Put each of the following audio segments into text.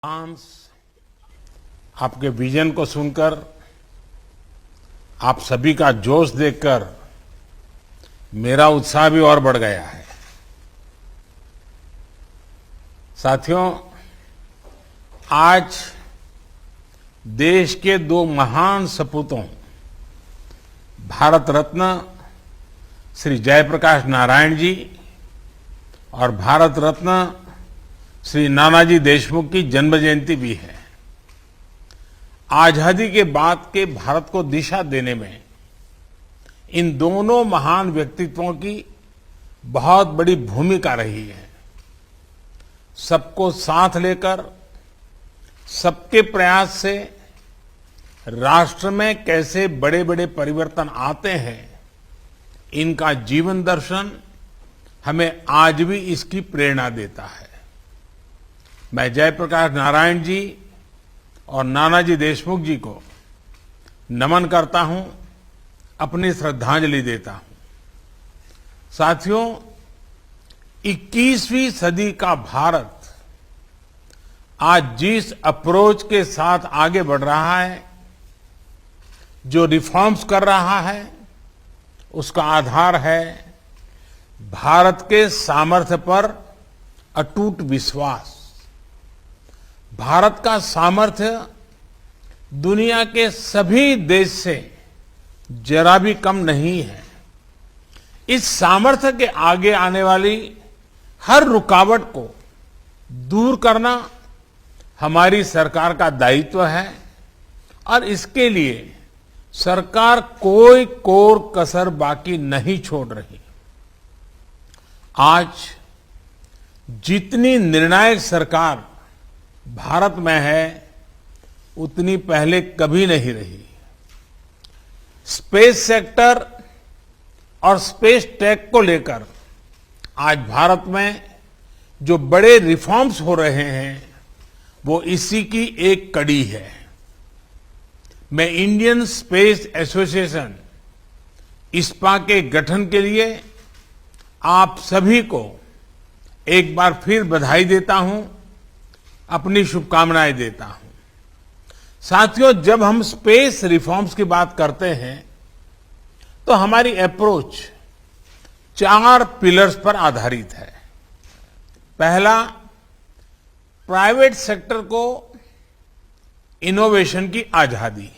Arms आपके vision को सुनकर, आप सभी का जोश देखकर मेरा उत्साह भी और बढ़ गया है। साथियों, आज देश के दो महान सपूतों भारत रत्न श्री जयप्रकाश नारायण जी और भारत रत्न श्री नानाजी देशमुख की जन्म जयंती भी है। आजादी के बाद के भारत को दिशा देने में इन दोनों महान व्यक्तित्वों की बहुत बड़ी भूमिका रही है। सबको साथ लेकर, सबके प्रयास से राष्ट्र में कैसे बड़े बड़े परिवर्तन आते हैं, इनका जीवन दर्शन हमें आज भी इसकी प्रेरणा देता है। मैं जयप्रकाश नारायण जी और नानाजी देशमुख जी को नमन करता हूं, अपनी श्रद्धांजलि देता हूं। साथियों, 21वीं सदी का भारत आज जिस अप्रोच के साथ आगे बढ़ रहा है, जो रिफॉर्म्स कर रहा है, उसका आधार है भारत के सामर्थ्य पर अटूट विश्वास। भारत का सामर्थ्य दुनिया के सभी देश से जरा भी कम नहीं है। इस सामर्थ्य के आगे आने वाली हर रुकावट को दूर करना हमारी सरकार का दायित्व है और इसके लिए सरकार कोई कोर कसर बाकी नहीं छोड़ रही। आज जितनी निर्णायक सरकार भारत में है, उतनी पहले कभी नहीं रही। स्पेस सेक्टर और स्पेस टेक को लेकर आज भारत में जो बड़े रिफॉर्म्स हो रहे हैं, वो इसी की एक कड़ी है। मैं इंडियन स्पेस एसोसिएशन इस्पा के गठन के लिए आप सभी को एक बार फिर बधाई देता हूं, अपनी शुभकामनाएं देता हूं। साथियों, जब हम स्पेस रिफॉर्म्स की बात करते हैं तो हमारी अप्रोच 4 पिलर्स पर आधारित है। पहला, प्राइवेट सेक्टर को इनोवेशन की आजादी।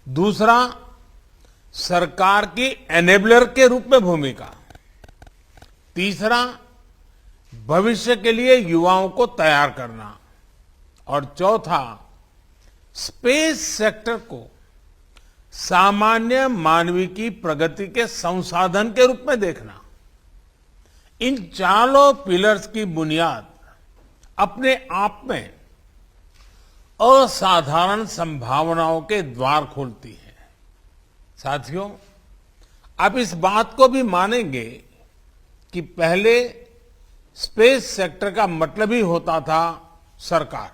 दूसरा, सरकार की एनेबलर के रूप में भूमिका। तीसरा, भविष्य के लिए युवाओं को तैयार करना। और चौथा, स्पेस सेक्टर को सामान्य मानवीय की प्रगति के संसाधन के रूप में देखना। इन चारों पिलर्स की बुनियाद अपने आप में असाधारण संभावनाओं के द्वार खोलती है। साथियों, आप इस बात को भी मानेंगे कि पहले स्पेस सेक्टर का मतलब ही होता था सरकार,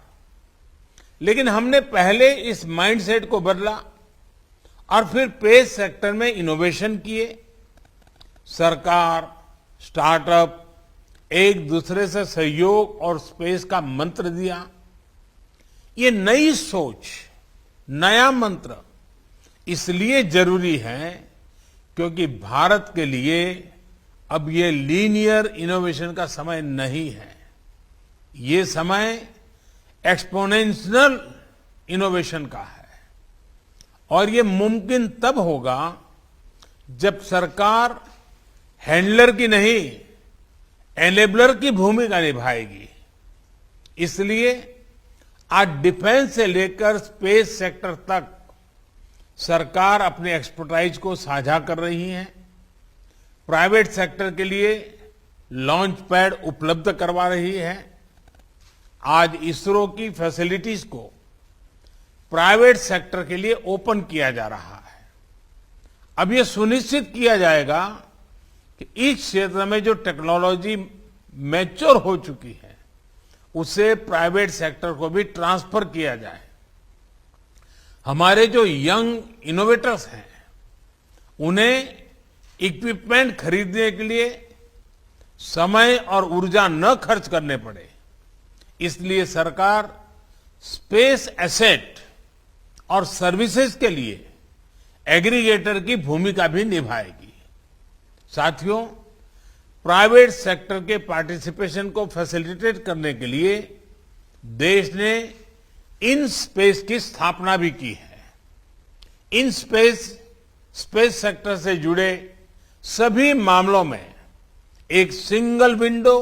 लेकिन हमने पहले इस माइंडसेट को बदला और फिर स्पेस सेक्टर में इनोवेशन किए। सरकार, स्टार्टअप एक दूसरे से सहयोग और स्पेस का मंत्र दिया। ये नई सोच, नया मंत्र इसलिए जरूरी है क्योंकि भारत के लिए अब ये लीनियर इनोवेशन का समय नहीं है। ये समय एक्सपोनेंशियल इनोवेशन का है और ये मुमकिन तब होगा जब सरकार हैंडलर की नहीं, एनेबलर की भूमिका निभाएगी। इसलिए आज डिफेंस से लेकर स्पेस सेक्टर तक सरकार अपने एक्सपर्टाइज को साझा कर रही है। प्राइवेट सेक्टर के लिए लॉन्च पैड उपलब्ध करवा रही है। आज इसरो की फैसिलिटीज को प्राइवेट सेक्टर के लिए ओपन किया जा रहा है। अब यह सुनिश्चित किया जाएगा कि इस क्षेत्र में जो टेक्नोलॉजी मैच्योर हो चुकी है, उसे प्राइवेट सेक्टर को भी ट्रांसफर किया जाए। हमारे जो यंग इनोवेटर्स हैं, उन्हें इक्विपमेंट खरीदने के लिए समय और ऊर्जा न खर्च करने पड़े, इसलिए सरकार स्पेस एसेट और सर्विसेज के लिए एग्रीगेटर की भूमिका भी निभाएगी। साथियों, प्राइवेट सेक्टर के पार्टिसिपेशन को फैसिलिटेट करने के लिए देश ने इन स्पेस की स्थापना भी की है। इन स्पेस सेक्टर से जुड़े सभी मामलों में एक सिंगल विंडो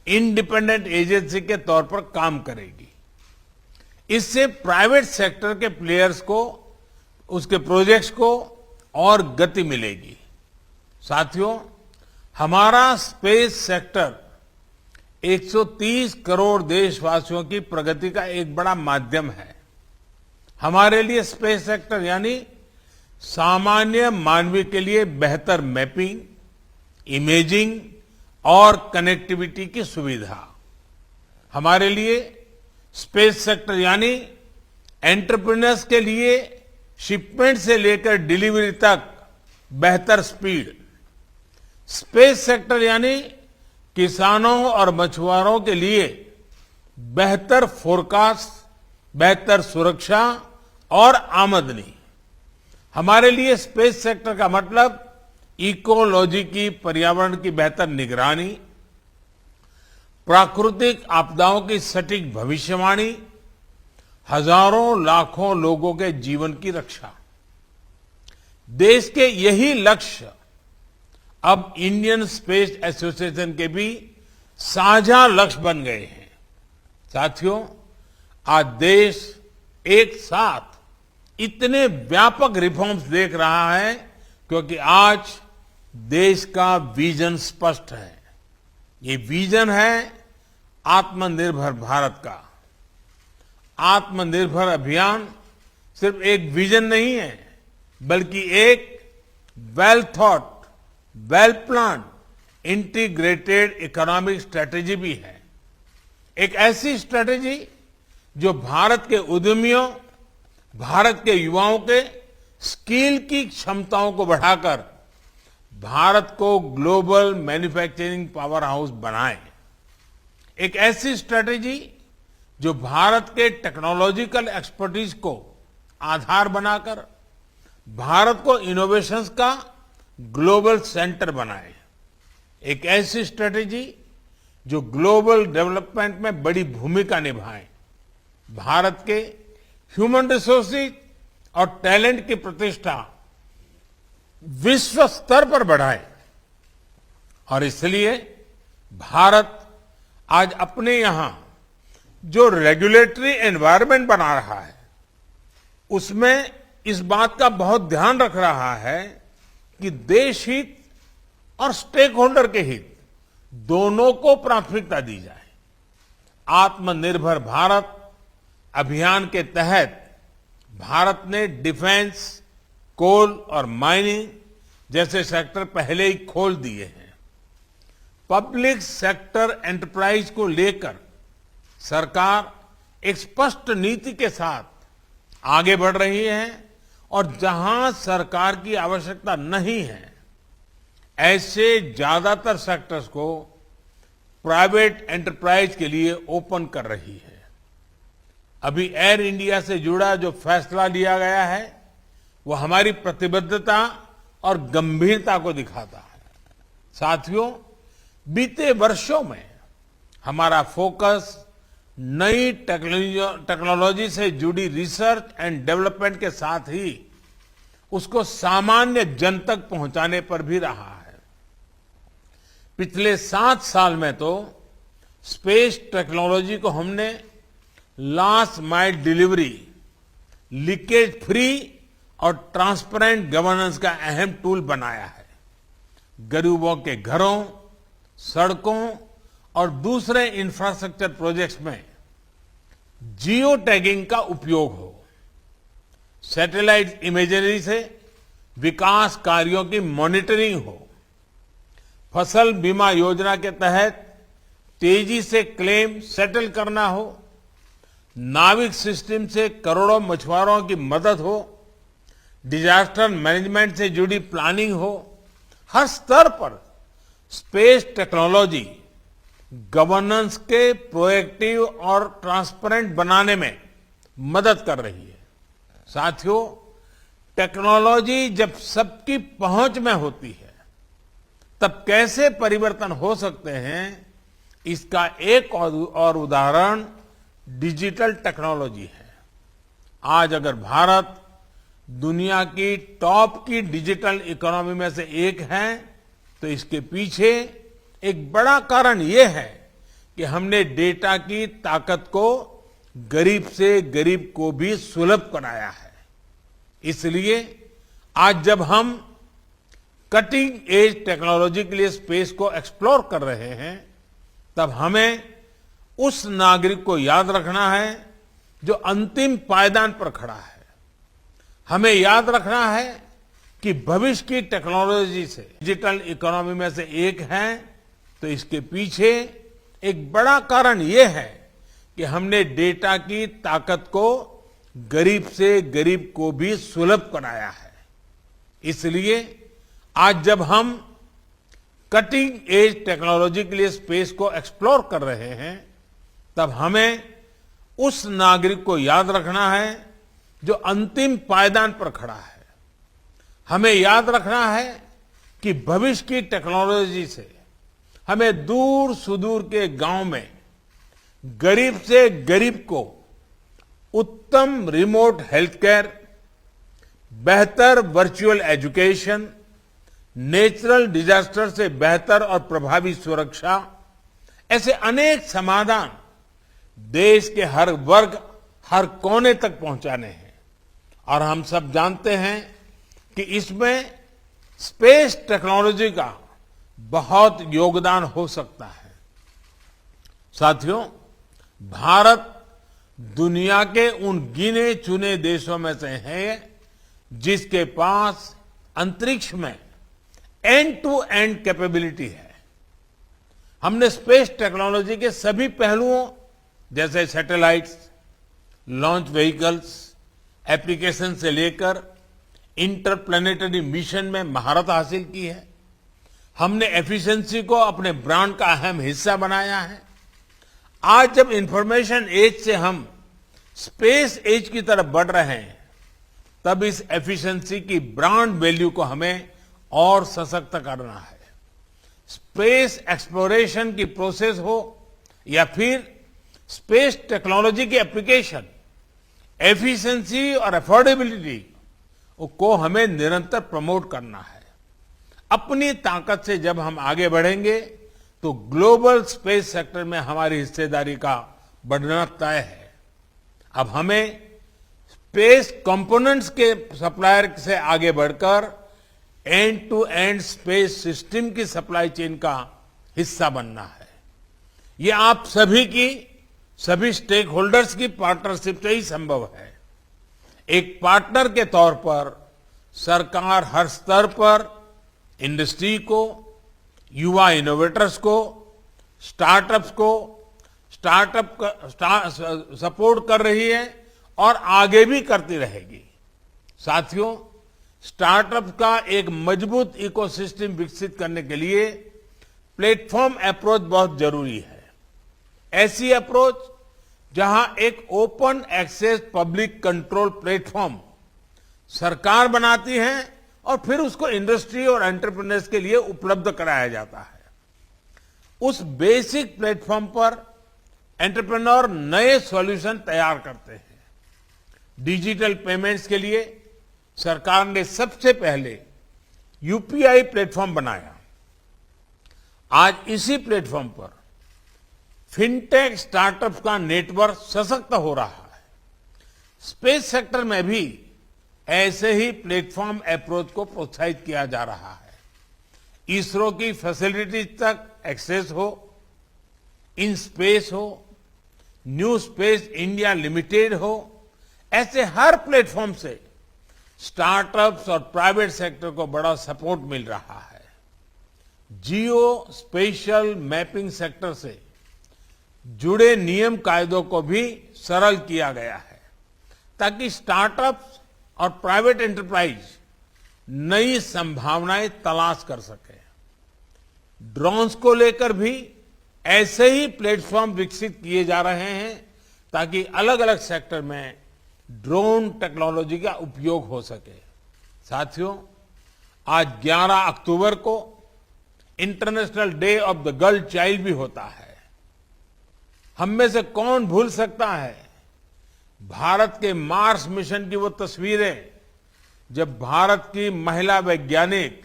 इंडिपेंडेंट एजेंसी के तौर पर काम करेगी। इससे प्राइवेट सेक्टर के प्लेयर्स को, उसके प्रोजेक्ट्स को और गति मिलेगी। साथियों, हमारा स्पेस सेक्टर 130 करोड़ देशवासियों की प्रगति का एक बड़ा माध्यम है। हमारे लिए स्पेस सेक्टर यानी सामान्य मानवीय के लिए बेहतर मैपिंग, इमेजिंग और कनेक्टिविटी की सुविधा। हमारे लिए स्पेस सेक्टर यानी एंटरप्रेन्योर्स के लिए शिपमेंट से लेकर डिलीवरी तक बेहतर स्पीड। स्पेस सेक्टर यानी किसानों और मछुआरों के लिए बेहतर फोरकास्ट, बेहतर सुरक्षा और आमदनी। हमारे लिए स्पेस सेक्टर का मतलब इकोलॉजी की, पर्यावरण की बेहतर निगरानी, प्राकृतिक आपदाओं की सटीक भविष्यवाणी, हजारों लाखों लोगों के जीवन की रक्षा। देश के यही लक्ष्य अब इंडियन स्पेस एसोसिएशन के भी साझा लक्ष्य बन गए हैं। साथियों, आज देश एक साथ इतने व्यापक रिफॉर्म्स देख रहा है क्योंकि आज देश का विजन स्पष्ट है। ये विजन है आत्मनिर्भर भारत का। आत्मनिर्भर अभियान सिर्फ एक विजन नहीं है, बल्कि एक well thought, well plan, integrated economic strategy भी है। एक ऐसी स्ट्रेटेजी जो भारत के उद्यमियों, भारत के युवाओं के स्किल की क्षमताओं को बढ़ाकर भारत को ग्लोबल मैन्युफैक्चरिंग पावर हाउस बनाए। एक ऐसी स्ट्रेटेजी जो भारत के टेक्नोलॉजिकल एक्सपर्टीज को आधार बनाकर भारत को इनोवेशंस का ग्लोबल सेंटर बनाए। एक ऐसी स्ट्रेटेजी जो ग्लोबल डेवलपमेंट में बड़ी भूमिका निभाए, भारत के ह्यूमन रिसोर्सेज और टैलेंट की प्रतिष्ठा विश्व स्तर पर बढ़ाए। और इसलिए भारत आज अपने यहां जो रेगुलेटरी एनवायरनमेंट बना रहा है, उसमें इस बात का बहुत ध्यान रख रहा है कि देश हित और स्टेक होल्डर के हित दोनों को प्राथमिकता दी जाए। आत्मनिर्भर भारत अभियान के तहत भारत ने डिफेंस, कोल और माइनिंग जैसे सेक्टर पहले ही खोल दिए हैं। पब्लिक सेक्टर एंटरप्राइज को लेकर सरकार एक स्पष्ट नीति के साथ आगे बढ़ रही है और जहां सरकार की आवश्यकता नहीं है, ऐसे ज्यादातर सेक्टर्स को प्राइवेट एंटरप्राइज के लिए ओपन कर रही है। अभी एयर इंडिया से जुड़ा जो फैसला लिया गया है, वो हमारी प्रतिबद्धता और गंभीरता को दिखाता है। साथियों, बीते वर्षों में हमारा फोकस नई टेक्नोलॉजी से जुड़ी रिसर्च एंड डेवलपमेंट के साथ ही उसको सामान्य जन तक पहुंचाने पर भी रहा है। पिछले 7 साल में तो स्पेस टेक्नोलॉजी को हमने last mile delivery, leakage free और ट्रांसपेरेंट गवर्नेंस का अहम टूल बनाया है। गरीबों के घरों, सड़कों और दूसरे इंफ्रास्ट्रक्चर प्रोजेक्ट्स में जियो टैगिंग का उपयोग हो, सैटेलाइट इमेजरी से विकास कार्यों की मॉनिटरिंग हो, फसल बीमा योजना के तहत तेजी से क्लेम सेटल करना हो, नाविक सिस्टम से करोड़ों मछुआरों की मदद हो, डिजास्टर मैनेजमेंट से जुड़ी प्लानिंग हो। हर स्तर पर स्पेस टेक्नोलॉजी गवर्नेंस के प्रोएक्टिव और ट्रांसपेरेंट बनाने में मदद कर रही है। साथियों, टेक्नोलॉजी जब सबकी पहुंच में होती है तब कैसे परिवर्तन हो सकते हैं, इसका एक और उदाहरण डिजिटल टेक्नोलॉजी है। आज अगर भारत दुनिया की टॉप की डिजिटल इकोनॉमी में से एक है तो इसके पीछे एक बड़ा कारण यह है कि हमने डेटा की ताकत को गरीब से गरीब को भी सुलभ बनाया है। इसलिए आज जब हम कटिंग एज टेक्नोलॉजी के लिए स्पेस को एक्सप्लोर कर रहे हैं तब हमें उस नागरिक को याद रखना है जो अंतिम पायदान पर खड़ा है। हमें याद रखना है कि भविष्य की टेक्नोलॉजी से डिजिटल इकोनॉमी में से एक है तो इसके पीछे एक बड़ा कारण यह है कि हमने डेटा की ताकत को गरीब से गरीब को भी सुलभ बनाया है। इसलिए आज जब हम कटिंग एज टेक्नोलॉजी के लिए स्पेस को एक्सप्लोर कर रहे हैं तब हमें उस नागरिक को याद रखना है जो अंतिम पायदान पर खड़ा है। हमें याद रखना है कि भविष्य की टेक्नोलॉजी से हमें दूर सुदूर के गांव में गरीब से गरीब को उत्तम रिमोट हेल्थ केयर, बेहतर वर्चुअल एजुकेशन, नेचुरल डिजास्टर से बेहतर और प्रभावी सुरक्षा, ऐसे अनेक समाधान देश के हर वर्ग, हर कोने तक पहुंचाने हैं। और हम सब जानते हैं कि इसमें स्पेस टेक्नोलॉजी का बहुत योगदान हो सकता है। साथियों, भारत दुनिया के उन गिने चुने देशों में से है जिसके पास अंतरिक्ष में एंड टू एंड कैपेबिलिटी है। हमने स्पेस टेक्नोलॉजी के सभी पहलुओं जैसे सैटेलाइट्स, लॉन्च व्हीकल्स, एप्लीकेशन से लेकर इंटरप्लेनेटरी मिशन में महारत हासिल की है। हमने एफिशिएंसी को अपने ब्रांड का अहम हिस्सा बनाया है। आज जब इंफॉर्मेशन एज से हम स्पेस एज की तरफ बढ़ रहे हैं तब इस एफिशिएंसी की ब्रांड वैल्यू को हमें और सशक्त करना है। स्पेस एक्सप्लोरेशन की प्रोसेस हो या फिर स्पेस टेक्नोलॉजी की एप्लीकेशन, एफिशिएंसी और अफोर्डेबिलिटी को हमें निरंतर प्रमोट करना है। अपनी ताकत से जब हम आगे बढ़ेंगे तो ग्लोबल स्पेस सेक्टर में हमारी हिस्सेदारी का बढ़ना तय है। अब हमें स्पेस कंपोनेंट्स के सप्लायर से आगे बढ़कर end to end space system की सप्लाई चेन का हिस्सा बनना है। ये आप सभी स्टेक होल्डर्स की पार्टनरशिप से ही संभव है। एक पार्टनर के तौर पर सरकार हर स्तर पर इंडस्ट्री को, युवा इनोवेटर्स को, स्टार्टअप्स को सपोर्ट कर रही है और आगे भी करती रहेगी। साथियों, स्टार्टअप का एक मजबूत इकोसिस्टम विकसित करने के लिए प्लेटफॉर्म अप्रोच बहुत जरूरी है। ऐसी अप्रोच जहां एक open access public control platform सरकार बनाती है और फिर उसको इंडस्ट्री और एंटरप्रेन्योर्स के लिए उपलब्ध कराया जाता है। उस बेसिक प्लेटफॉर्म पर एंटरप्रेन्योर नए सॉल्यूशन तैयार करते हैं। डिजिटल पेमेंट्स के लिए सरकार ने सबसे पहले यूपीआई प्लेटफॉर्म बनाया। आज इसी प्लेटफॉर्म पर फिनटेक स्टार्टअप्स का नेटवर्क सशक्त हो रहा है। स्पेस सेक्टर में भी ऐसे ही प्लेटफॉर्म अप्रोच को प्रोत्साहित किया जा रहा है। इसरो की फैसिलिटीज तक एक्सेस हो, इन स्पेस हो, न्यू स्पेस इंडिया लिमिटेड हो, ऐसे हर प्लेटफॉर्म से स्टार्टअप्स और प्राइवेट सेक्टर को बड़ा सपोर्ट मिल रहा है। जियो स्पेशल मैपिंग सेक्टर से जुड़े नियम कायदों को भी सरल किया गया है ताकि स्टार्टअप्स और प्राइवेट एंटरप्राइज नई संभावनाएं तलाश कर सके। ड्रोन्स को लेकर भी ऐसे ही प्लेटफॉर्म विकसित किए जा रहे हैं ताकि अलग अलग सेक्टर में ड्रोन टेक्नोलॉजी का उपयोग हो सके। साथियों, आज 11 अक्टूबर को international day of the girl child भी होता है। हम में से कौन भूल सकता है भारत के मार्स मिशन की वो तस्वीरें, जब भारत की महिला वैज्ञानिक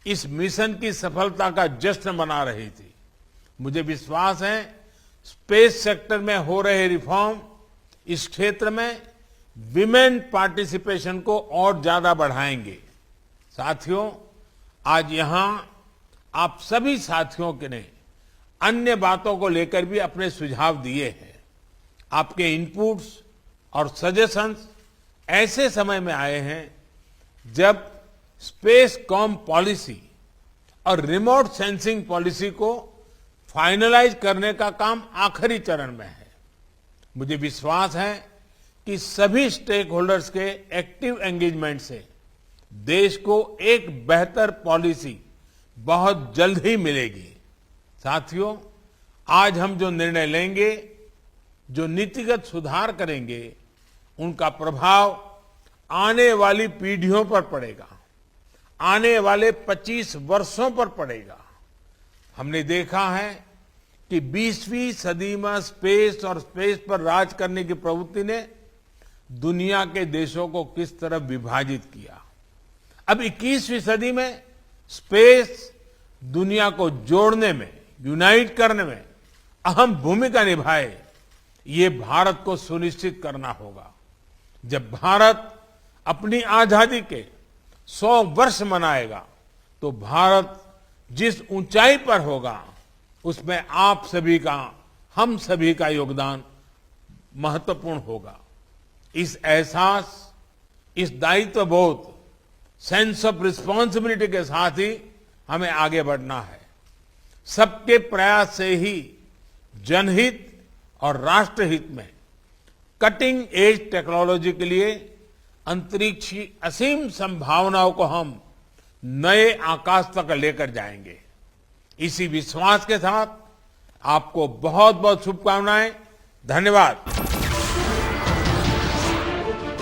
इस मिशन की सफलता का जश्न मना रही थी। मुझे विश्वास है स्पेस सेक्टर में हो रहे रिफॉर्म इस क्षेत्र में विमेन पार्टिसिपेशन को और ज्यादा बढ़ाएंगे। साथियों, आज यहां आप सभी साथियों के ने अन्य बातों को लेकर भी अपने सुझाव दिए हैं। आपके इनपुट्स और सजेशंस ऐसे समय में आए हैं जब स्पेस कॉम पॉलिसी और रिमोट सेंसिंग पॉलिसी को फाइनलाइज करने का काम आखिरी चरण में है। मुझे विश्वास है कि सभी स्टेक होल्डर्स के एक्टिव एंगेजमेंट से देश को एक बेहतर पॉलिसी बहुत जल्द ही मिलेगी। साथियों, आज हम जो निर्णय लेंगे, जो नीतिगत सुधार करेंगे, उनका प्रभाव आने वाली पीढ़ियों पर पड़ेगा, आने वाले 25 वर्षों पर पड़ेगा। हमने देखा है कि 20वीं सदी में स्पेस और स्पेस पर राज करने की प्रवृत्ति ने दुनिया के देशों को किस तरह विभाजित किया। अब 21वीं सदी में स्पेस दुनिया को जोड़ने में, यूनाइट करने में अहम भूमिका निभाए, ये भारत को सुनिश्चित करना होगा। जब भारत अपनी आजादी के 100 वर्ष मनाएगा तो भारत जिस ऊंचाई पर होगा उसमें आप सभी का, हम सभी का योगदान महत्वपूर्ण होगा। इस एहसास, इस दायित्व बोध, सेंस ऑफ रिस्पॉन्सिबिलिटी के साथ ही हमें आगे बढ़ना है। सबके प्रयास से ही जनहित और राष्ट्रहित में कटिंग एज टेक्नोलॉजी के लिए अंतरिक्ष की असीम संभावनाओं को हम नए आकाश तक लेकर जाएंगे। इसी विश्वास के साथ आपको बहुत बहुत शुभकामनाएं। धन्यवाद।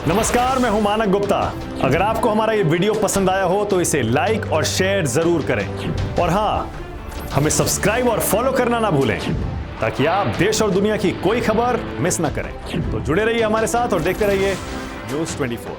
नमस्कार, मैं हूं मानक गुप्ता। अगर आपको हमारा ये वीडियो पसंद आया हो तो इसे लाइक और शेयर जरूर करें, और हां, हमें सब्सक्राइब और फॉलो करना ना भूलें ताकि आप देश और दुनिया की कोई खबर मिस ना करें। तो जुड़े रहिए हमारे साथ और देखते रहिए न्यूज़ 24।